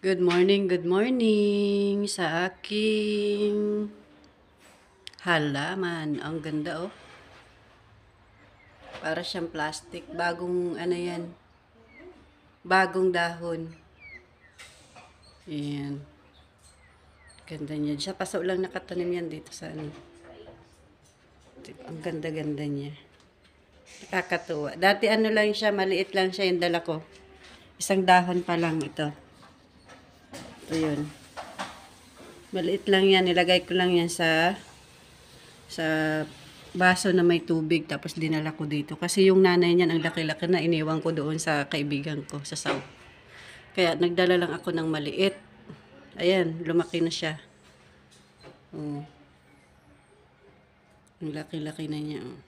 Good morning sa aking halaman. Ang ganda oh. Para siyang plastic. Bagong ano yan. Bagong dahon. Ayan. Ganda niya. Sa paso lang nakatanim yan dito sa ano. Ang ganda-ganda niya. Nakakatuwa. Dati ano lang siya, maliit lang siya yung dala ko. Isang dahon pa lang ito. Ito yun. Maliit lang yan. Nilagay ko lang yan sa baso na may tubig tapos dinala ko dito. Kasi yung nanay niyan ang laki-laki na iniwan ko doon sa kaibigan ko sa South. Kaya nagdala lang ako ng maliit. Ayan, lumaki na siya. Oh. Ang laki-laki na niya. Oh.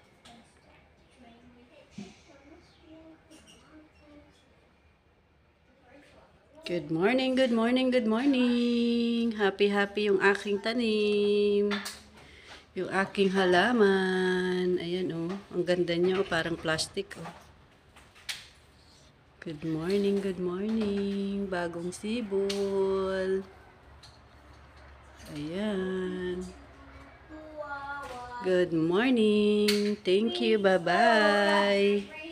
Good morning, good morning, good morning. Happy yung aking tanim. Yung aking halaman. Ayan oh. Ang ganda niya oh. Parang plastic oh. Good morning, good morning. Bagong sibol. Ayan. Good morning. Thank you. Bye-bye.